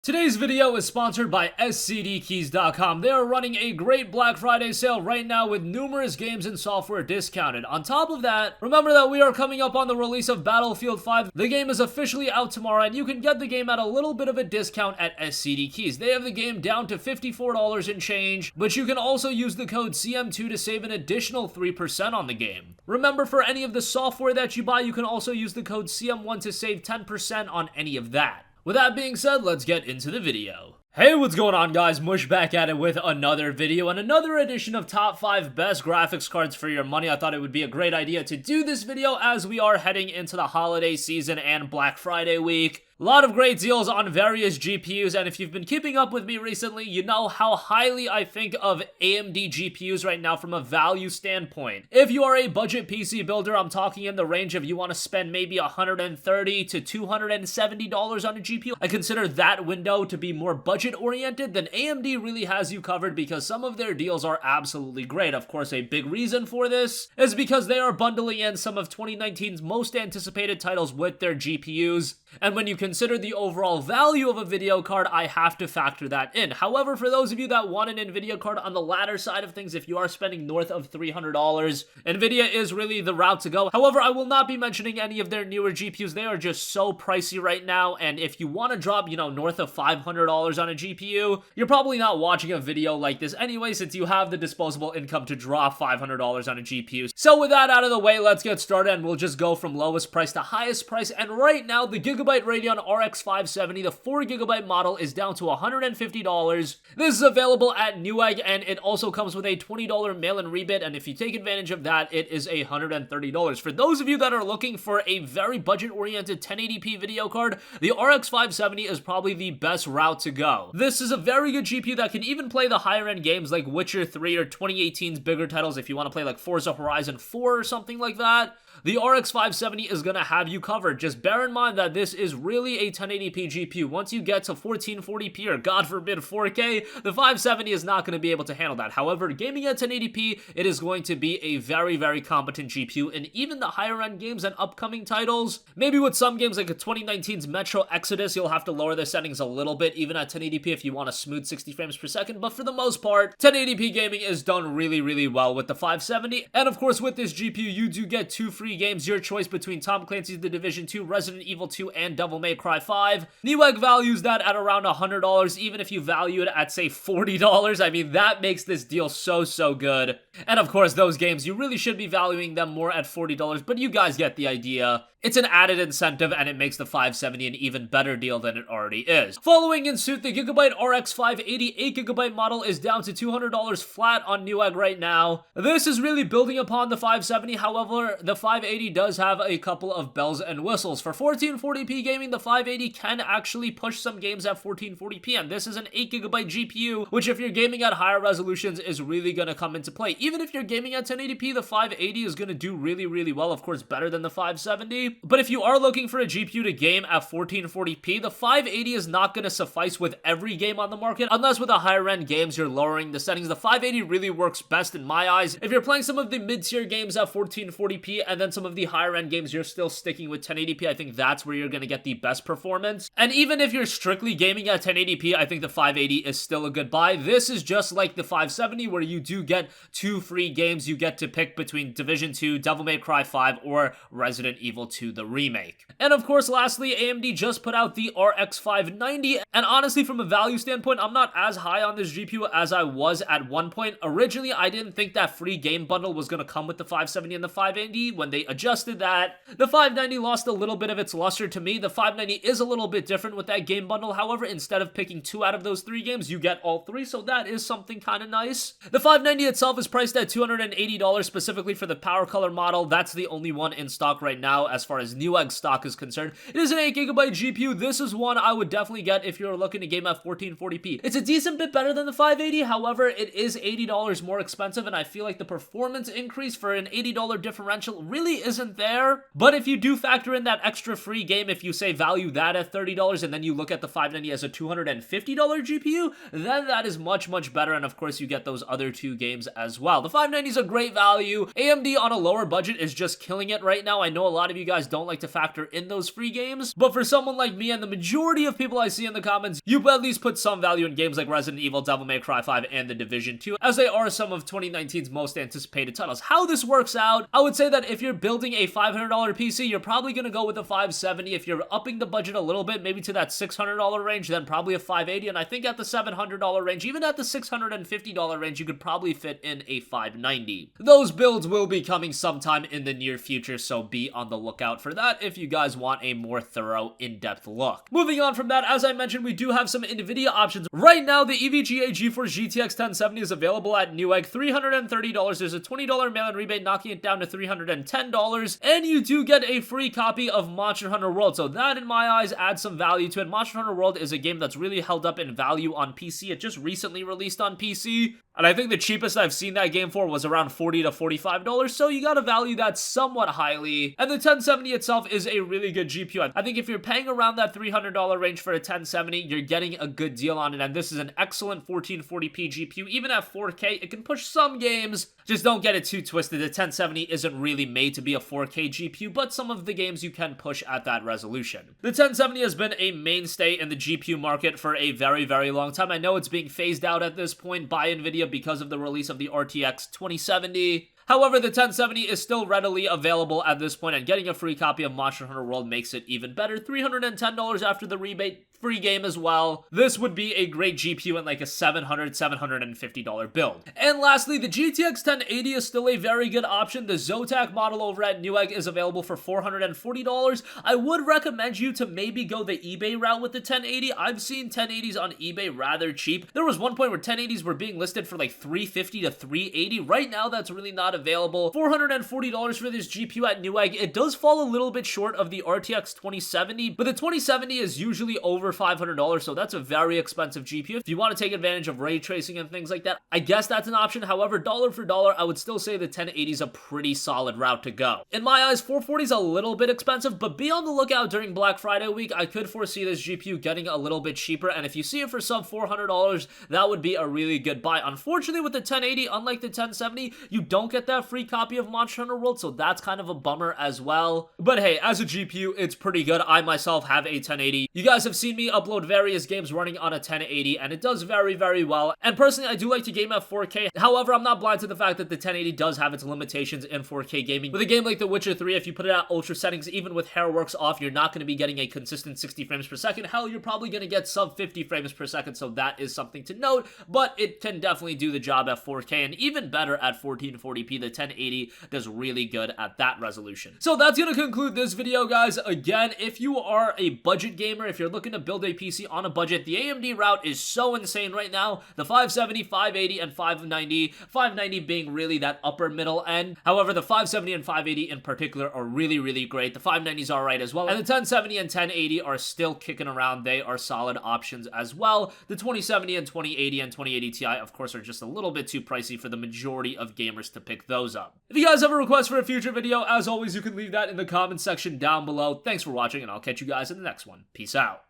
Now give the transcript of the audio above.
Today's video is sponsored by SCDkeys.com. They are running a great Black Friday sale right now with numerous games and software discounted. On top of that, remember that we are coming up on the release of Battlefield 5. The game is officially out tomorrow and you can get the game at a little bit of a discount at SCD Keys. They have the game down to $54 and change, but you can also use the code CM2 to save an additional 3% on the game. Remember, for any of the software that you buy, you can also use the code CM1 to save 10% on any of that. With that being said, let's get into the video. Hey, what's going on, guys? Mush back at it with another video and another edition of top 5 best graphics cards for your money. I thought it would be a great idea to do this video as we are heading into the holiday season and Black Friday week. A lot of great deals on various GPUs, and if you've been keeping up with me recently, you know how highly I think of AMD GPUs right now from a value standpoint. If you are a budget PC builder, I'm talking in the range of you want to spend maybe $130 to $270 on a GPU. I consider that window to be more budget-oriented. Then AMD really has you covered because some of their deals are absolutely great. Of course, a big reason for this is because they are bundling in some of 2019's most anticipated titles with their GPUs, and when you consider the overall value of a video card, I have to factor that in. However, for those of you that want an NVIDIA card on the latter side of things, if you are spending north of $300, NVIDIA is really the route to go. However, I will not be mentioning any of their newer GPUs. They are just so pricey right now, and if you want to drop, north of $500 on a GPU, you're probably not watching a video like this anyway, since you have the disposable income to drop $500 on a GPU. So with that out of the way, let's get started, and we'll just go from lowest price to highest price. And right now, the Gigabyte Radeon RX 570, the 4GB model, is down to $150. This is available at Newegg, and it also comes with a $20 mail-in rebate, and if you take advantage of that, it is $130. For those of you that are looking for a very budget-oriented 1080p video card, the RX 570 is probably the best route to go. This is a very good GPU that can even play the higher-end games like Witcher 3 or 2018's bigger titles if you want to play like Forza Horizon 4 or something like that. The RX 570 is going to have you covered. Just bear in mind that this is really a 1080p GPU. Once you get to 1440p or God forbid 4K, the 570 is not going to be able to handle that. However, gaming at 1080p, it is going to be a very, very competent GPU, and even the higher end games and upcoming titles, maybe with some games like 2019's Metro Exodus, you'll have to lower the settings a little bit, even at 1080p if you want a smooth 60 frames per second, but for the most part, 1080p gaming is done really, really well with the 570, and of course with this GPU, you do get 2 free games, your choice between Tom Clancy's The Division 2, Resident Evil 2, and Devil May Cry 5. Newegg values that at around $100, even if you value it at, say, $40. I mean, that makes this deal so good. And of course, those games, you really should be valuing them more at $40, but you guys get the idea. It's an added incentive, and it makes the 570 an even better deal than it already is. Following in suit, the Gigabyte RX 580 8GB model is down to $200 flat on Newegg right now. This is really building upon the 570, however, the 580 does have a couple of bells and whistles. For 1440p gaming, the 580 can actually push some games at 1440p, and this is an 8GB GPU, which if you're gaming at higher resolutions is really going to come into play. Even if you're gaming at 1080p, the 580 is going to do really well, of course better than the 570. But if you are looking for a GPU to game at 1440p, the 580 is not going to suffice with every game on the market, unless with the higher end games you're lowering the settings. The 580 really works best in my eyes. If you're playing some of the mid-tier games at 1440p and then some of the higher end games you're still sticking with 1080p, I think that's where you're going to get the best performance. And even if you're strictly gaming at 1080p, I think the 580 is still a good buy. This is just like the 570 where you do get 2 free games. You get to pick between Division 2, Devil May Cry 5, or Resident Evil 2 the remake. And of course, lastly, AMD just put out the RX 590, and honestly, from a value standpoint, I'm not as high on this GPU as I was at one point. Originally, I didn't think that free game bundle was going to come with the 570 and the 580. When they adjusted that, the 590 lost a little bit of its luster to me. The 590 is a little bit different with that game bundle. However, instead of picking 2 out of those 3 games, you get all 3, so that is something kind of nice. The 590 itself is priced at $280 specifically for the Power Color model. That's the only one in stock right now as far as Newegg stock is concerned. It is an 8GB GPU. This is one I would definitely get if you're looking to game at 1440p. It's a decent bit better than the 580, however, it is $80 more expensive, and I feel like the performance increase for an $80 differential really isn't there. But if you do factor in that extra free game, if you say value value that at $30 and then you look at the 590 as a $250 GPU, then that is much, much better. And of course, you get those other two games as well. The 590 is a great value. AMD on a lower budget is just killing it right now. I know a lot of you guys don't like to factor in those free games, but for someone like me and the majority of people I see in the comments, you at least put some value in games like Resident Evil, Devil May Cry 5, and The Division 2, as they are some of 2019's most anticipated titles. How this works out, I would say that if you're building a $500 PC, you're probably going to go with a 570. If you're upping the budget a little bit, maybe to that $600 range, then probably a 580. And I think at the $700 range, even at the $650 range, you could probably fit in a 590. Those builds will be coming sometime in the near future, so be on the lookout for that if you guys want a more thorough, in-depth look. Moving on from that, as I mentioned, we do have some NVIDIA options. Right now, the EVGA GeForce GTX 1070 is available at Newegg, $330. There's a $20 mail-in rebate, knocking it down to $310, and you do get a free copy of Monster Hunter World, so that, in my eyes, adds some value to it. Monster Hunter World is a game that's really held up in value on PC. It just recently released on PC, and I think the cheapest I've seen that game for was around $40 to $45, so you gotta value that somewhat highly. And the 1070 itself is a really good GPU. I think if you're paying around that $300 range for a 1070, you're getting a good deal on it, and this is an excellent 1440p GPU. Even at 4K, it can push some games. Just don't get it too twisted. The 1070 isn't really made to be a 4K GPU, but some of the games you can push at that resolution. The 1070 has been a mainstay in the GPU market for a very, very long time. I know it's being phased out at this point by NVIDIA because of the release of the RTX 2070. However, the 1070 is still readily available at this point, and getting a free copy of Monster Hunter World makes it even better. $310 after the rebate, free game as well. This would be a great GPU in like a $750 build. And lastly, the GTX 1080 is still a very good option. The Zotac model over at Newegg is available for $440. I would recommend you to maybe go the eBay route with the 1080. I've seen 1080s on eBay rather cheap. There was one point where 1080s were being listed for like $350 to $380. Right now, that's really not available. $440 for this GPU at Newegg. It does fall a little bit short of the RTX 2070, but the 2070 is usually over $500, so that's a very expensive GPU. If you want to take advantage of ray tracing and things like that, I guess that's an option. However, dollar for dollar, I would still say the 1080 is a pretty solid route to go. In my eyes, 440 is a little bit expensive, but be on the lookout during Black Friday week. I could foresee this GPU getting a little bit cheaper, and if you see it for sub $400, that would be a really good buy. Unfortunately, with the 1080, unlike the 1070, you don't get that free copy of Monster Hunter World, so that's kind of a bummer as well. But hey, as a GPU, it's pretty good. I myself have a 1080. You guys have seen me upload various games running on a 1080, and it does very, very well. And personally, I do like to game at 4K. However, I'm not blind to the fact that the 1080 does have its limitations in 4K gaming. With a game like The Witcher 3, if you put it at ultra settings, even with Hairworks off, you're not going to be getting a consistent 60 frames per second. Hell, you're probably going to get sub 50 frames per second, so that is something to note, but it can definitely do the job at 4K, and even better at 1440p. The 1080 does really good at that resolution. So that's going to conclude this video, guys. Again, if you are a budget gamer, if you're looking to build a PC on a budget, the AMD route is so insane right now. The 570, 580, and 590 being really that upper middle end. However, the 570 and 580 in particular are really, really great. The 590 is alright as well, and the 1070 and 1080 are still kicking around. They are solid options as well. The 2070 and 2080 and 2080 Ti, of course, are just a little bit too pricey for the majority of gamers to pick those up. If you guys have a request for a future video, as always, you can leave that in the comment section down below. Thanks for watching, and I'll catch you guys in the next one. Peace out.